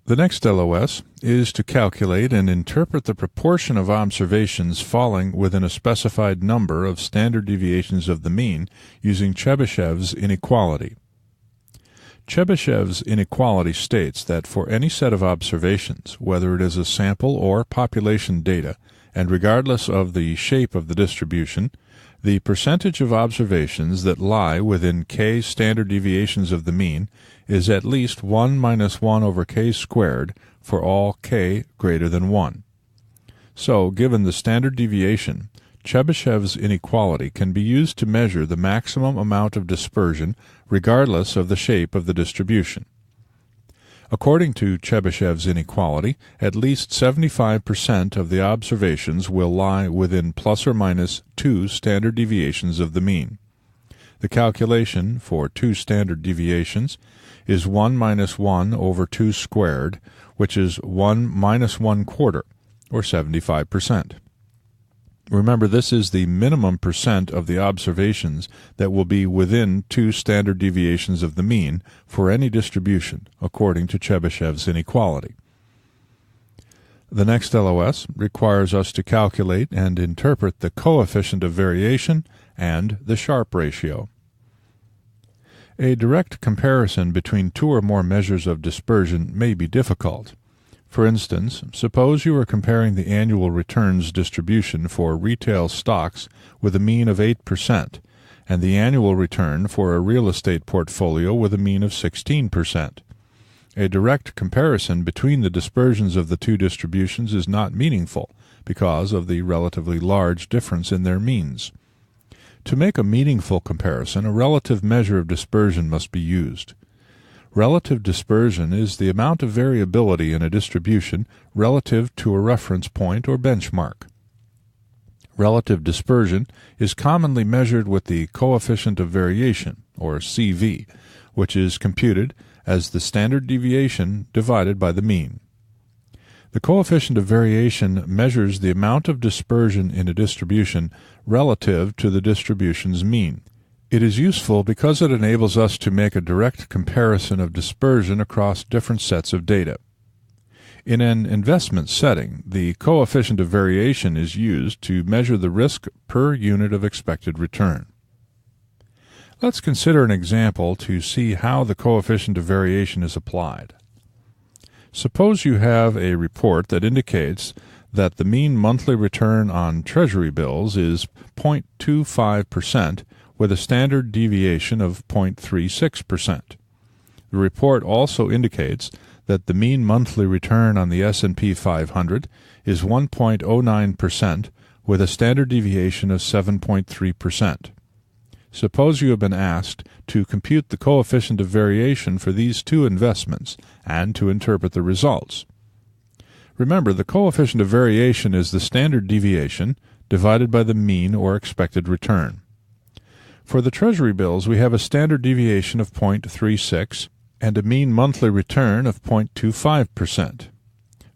The next LOS is to calculate and interpret the proportion of observations falling within a specified number of standard deviations of the mean using Chebyshev's inequality. Chebyshev's inequality states that for any set of observations, whether it is a sample or population data, and regardless of the shape of the distribution, the percentage of observations that lie within k standard deviations of the mean is at least 1 minus 1 over k squared for all k greater than 1. So, given the standard deviation, Chebyshev's inequality can be used to measure the maximum amount of dispersion regardless of the shape of the distribution. According to Chebyshev's inequality, at least 75% of the observations will lie within plus or minus 2 standard deviations of the mean. The calculation for 2 standard deviations is 1 minus 1 over 2 squared, which is 1 minus 1/4, or 75%. Remember, this is the minimum percent of the observations that will be within 2 standard deviations of the mean for any distribution, according to Chebyshev's inequality. The next LOS requires us to calculate and interpret the coefficient of variation and the Sharpe ratio. A direct comparison between 2 or more measures of dispersion may be difficult. For instance, suppose you are comparing the annual returns distribution for retail stocks with a mean of 8% and the annual return for a real estate portfolio with a mean of 16%. A direct comparison between the dispersions of the two distributions is not meaningful because of the relatively large difference in their means. To make a meaningful comparison, a relative measure of dispersion must be used. Relative dispersion is the amount of variability in a distribution relative to a reference point or benchmark. Relative dispersion is commonly measured with the coefficient of variation, or CV, which is computed as the standard deviation divided by the mean. The coefficient of variation measures the amount of dispersion in a distribution relative to the distribution's mean. It is useful because it enables us to make a direct comparison of dispersion across different sets of data. In an investment setting, the coefficient of variation is used to measure the risk per unit of expected return. Let's consider an example to see how the coefficient of variation is applied. Suppose you have a report that indicates that the mean monthly return on Treasury bills is 0.25% with a standard deviation of 0.36%. The report also indicates that the mean monthly return on the S&P 500 is 1.09% with a standard deviation of 7.3%. Suppose you have been asked to compute the coefficient of variation for these two investments and to interpret the results. Remember, the coefficient of variation is the standard deviation divided by the mean or expected return. For the Treasury bills, we have a standard deviation of 0.36 and a mean monthly return of 0.25%.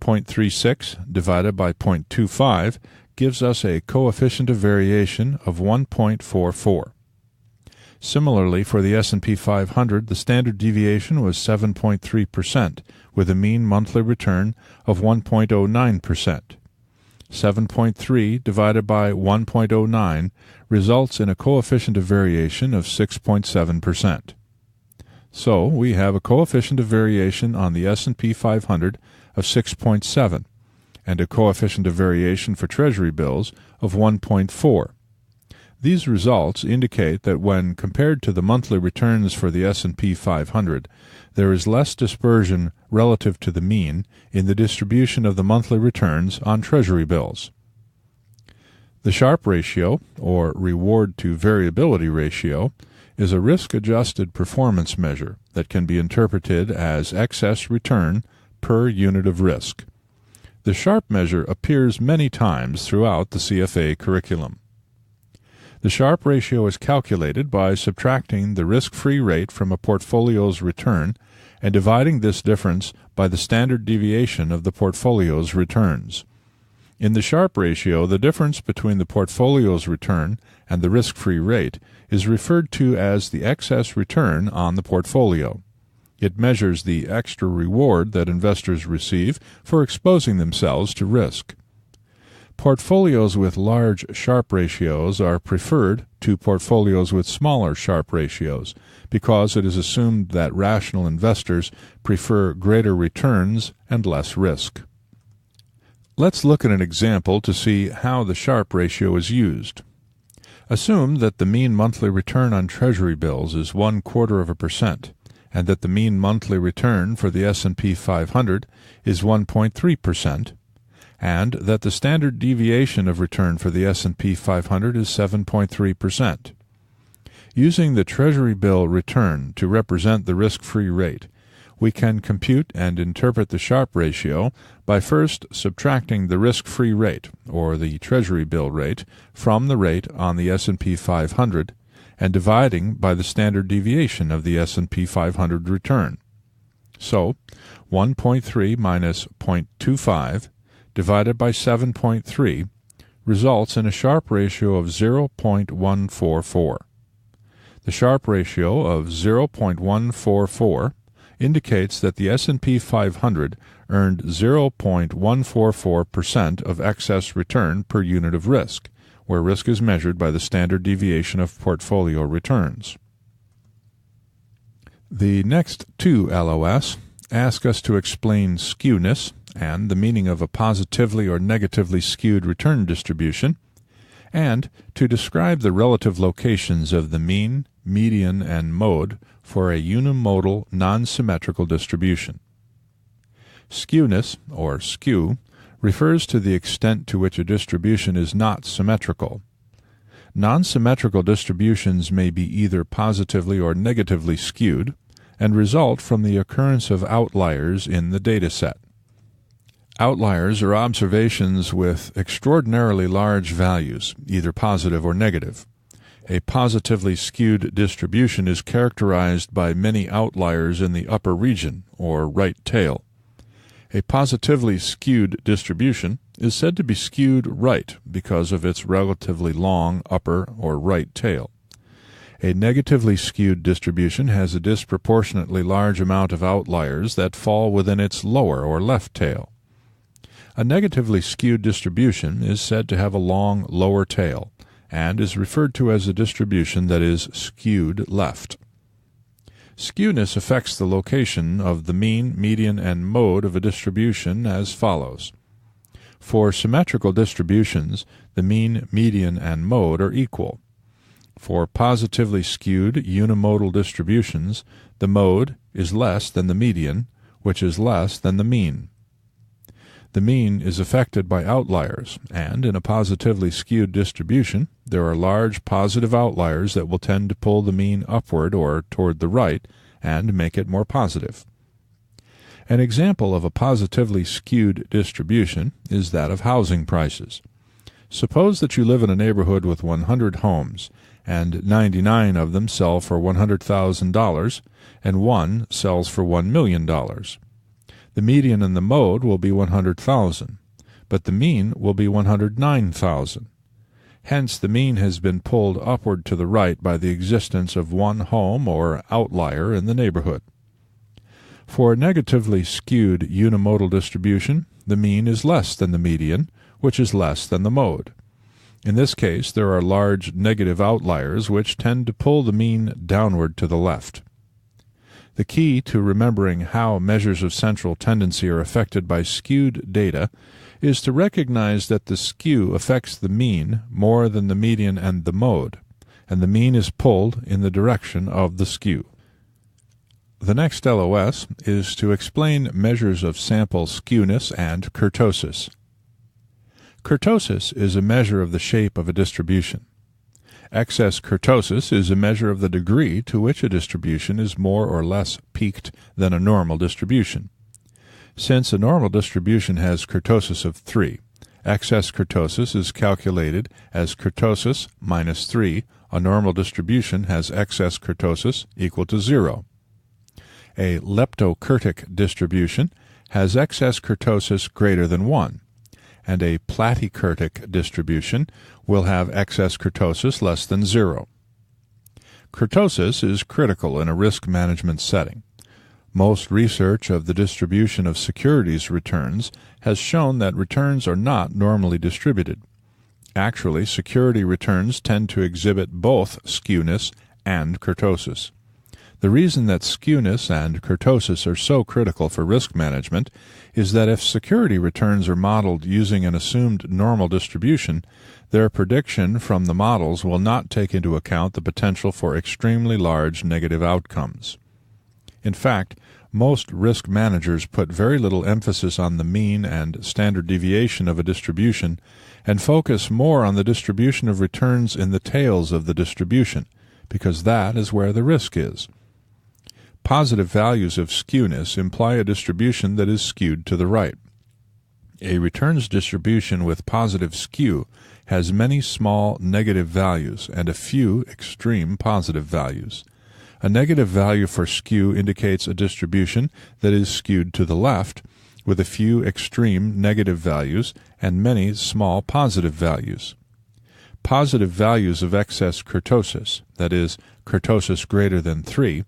0.36 divided by 0.25 gives us a coefficient of variation of 1.44. Similarly, for the S&P 500, the standard deviation was 7.3%, with a mean monthly return of 1.09%. 7.3 divided by 1.09 results in a coefficient of variation of 6.7%. So, we have a coefficient of variation on the S&P 500 of 6.7 and a coefficient of variation for Treasury bills of 1.4. These results indicate that when compared to the monthly returns for the S&P 500, there is less dispersion relative to the mean in the distribution of the monthly returns on Treasury bills. The Sharpe ratio, or reward to variability ratio, is a risk-adjusted performance measure that can be interpreted as excess return per unit of risk. The Sharpe measure appears many times throughout the CFA curriculum. The Sharpe ratio is calculated by subtracting the risk-free rate from a portfolio's return and dividing this difference by the standard deviation of the portfolio's returns. In the Sharpe ratio, the difference between the portfolio's return and the risk-free rate is referred to as the excess return on the portfolio. It measures the extra reward that investors receive for exposing themselves to risk. Portfolios with large Sharpe ratios are preferred to portfolios with smaller Sharpe ratios because it is assumed that rational investors prefer greater returns and less risk. Let's look at an example to see how the Sharpe ratio is used. Assume that the mean monthly return on Treasury bills is 0.25%, and that the mean monthly return for the S&P 500 is 1.3%, and that the standard deviation of return for the S&P 500 is 7.3%. Using the Treasury bill return to represent the risk-free rate, we can compute and interpret the Sharpe ratio by first subtracting the risk-free rate, or the Treasury bill rate, from the rate on the S&P 500 and dividing by the standard deviation of the S&P 500 return. So, 1.3 minus 0.25 divided by 7.3 results in a Sharpe ratio of 0.144. The Sharpe ratio of 0.144 indicates that the S&P 500 earned 0.144% of excess return per unit of risk, where risk is measured by the standard deviation of portfolio returns. The next two LOS ask us to explain skewness and the meaning of a positively or negatively skewed return distribution, and to describe the relative locations of the mean, median, and mode for a unimodal non-symmetrical distribution. Skewness, or skew, refers to the extent to which a distribution is not symmetrical. Non-symmetrical distributions may be either positively or negatively skewed and result from the occurrence of outliers in the data set. Outliers are observations with extraordinarily large values, either positive or negative. A positively skewed distribution is characterized by many outliers in the upper region, or right tail. A positively skewed distribution is said to be skewed right because of its relatively long upper or right tail. A negatively skewed distribution has a disproportionately large amount of outliers that fall within its lower or left tail. A negatively skewed distribution is said to have a long lower tail and is referred to as a distribution that is skewed left. Skewness affects the location of the mean, median, and mode of a distribution as follows. For symmetrical distributions, the mean, median, and mode are equal. For positively skewed unimodal distributions, the mode is less than the median, which is less than the mean. The mean is affected by outliers, and in a positively skewed distribution, there are large positive outliers that will tend to pull the mean upward or toward the right and make it more positive. An example of a positively skewed distribution is that of housing prices. Suppose that you live in a neighborhood with 100 homes, and 99 of them sell for $100,000, and one sells for $1 million. The median and the mode will be 100,000, but the mean will be 109,000. Hence, the mean has been pulled upward to the right by the existence of one home or outlier in the neighborhood. For a negatively skewed unimodal distribution, the mean is less than the median, which is less than the mode. In this case, there are large negative outliers which tend to pull the mean downward to the left. The key to remembering how measures of central tendency are affected by skewed data is to recognize that the skew affects the mean more than the median and the mode, and the mean is pulled in the direction of the skew. The next LOS is to explain measures of sample skewness and kurtosis. Kurtosis is a measure of the shape of a distribution. Excess kurtosis is a measure of the degree to which a distribution is more or less peaked than a normal distribution. Since a normal distribution has kurtosis of 3, excess kurtosis is calculated as kurtosis minus 3. A normal distribution has excess kurtosis equal to 0. A leptokurtic distribution has excess kurtosis greater than 1, and a platykurtic distribution will have excess kurtosis less than 0. Kurtosis is critical in a risk management setting. Most research of the distribution of securities returns has shown that returns are not normally distributed. Actually, security returns tend to exhibit both skewness and kurtosis. The reason that skewness and kurtosis are so critical for risk management is that if security returns are modeled using an assumed normal distribution, their prediction from the models will not take into account the potential for extremely large negative outcomes. In fact, most risk managers put very little emphasis on the mean and standard deviation of a distribution and focus more on the distribution of returns in the tails of the distribution, because that is where the risk is. Positive values of skewness imply a distribution that is skewed to the right. A returns distribution with positive skew has many small negative values and a few extreme positive values. A negative value for skew indicates a distribution that is skewed to the left, with a few extreme negative values and many small positive values. Positive values of excess kurtosis, that is, kurtosis greater than 3,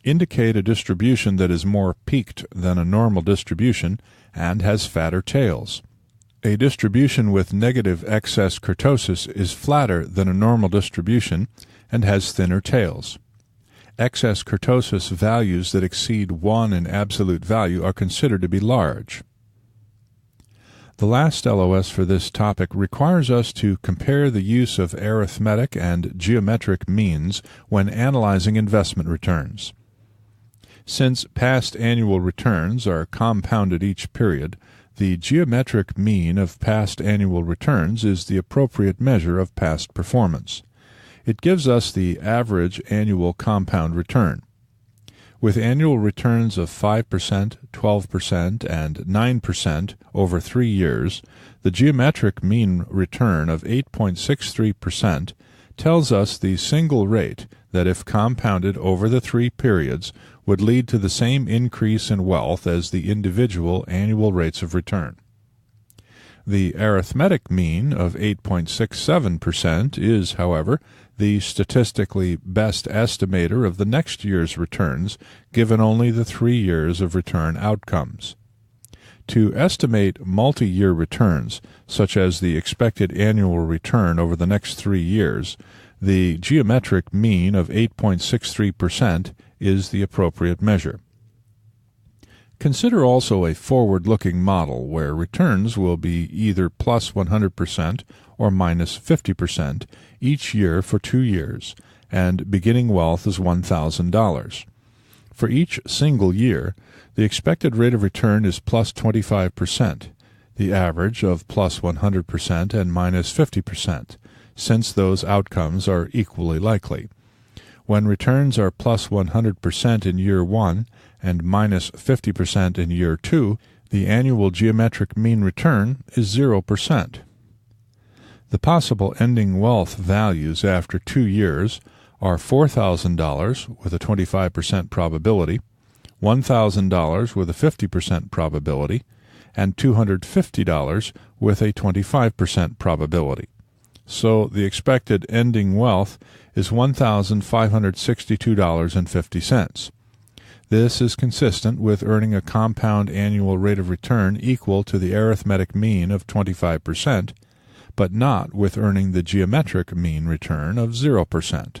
indicate a distribution that is more peaked than a normal distribution and has fatter tails. A distribution with negative excess kurtosis is flatter than a normal distribution and has thinner tails. Excess kurtosis values that exceed 1 in absolute value are considered to be large. The last LOS for this topic requires us to compare the use of arithmetic and geometric means when analyzing investment returns. Since past annual returns are compounded each period, the geometric mean of past annual returns is the appropriate measure of past performance. It gives us the average annual compound return. With annual returns of 5%, 12%, and 9% over 3 years, the geometric mean return of 8.63% tells us the single rate that, if compounded over the 3 periods, would lead to the same increase in wealth as the individual annual rates of return. The arithmetic mean of 8.67% is, however, the statistically best estimator of the next year's returns, given only the 3 years of return outcomes. To estimate multi-year returns, such as the expected annual return over the next 3 years, the geometric mean of 8.63% is the appropriate measure. Consider also a forward-looking model where returns will be either plus 100% or minus 50% each year for 2 years, and beginning wealth is $1,000. For each single year, the expected rate of return is plus 25%, the average of plus 100% and minus 50%, since those outcomes are equally likely. When returns are plus 100% in year 1 and minus 50% in year 2, the annual geometric mean return is 0%. The possible ending wealth values after 2 years are $4,000 with a 25% probability, $1,000 with a 50% probability, and $250 with a 25% probability. So the expected ending wealth is $1,562.50. This is consistent with earning a compound annual rate of return equal to the arithmetic mean of 25%, but not with earning the geometric mean return of 0%.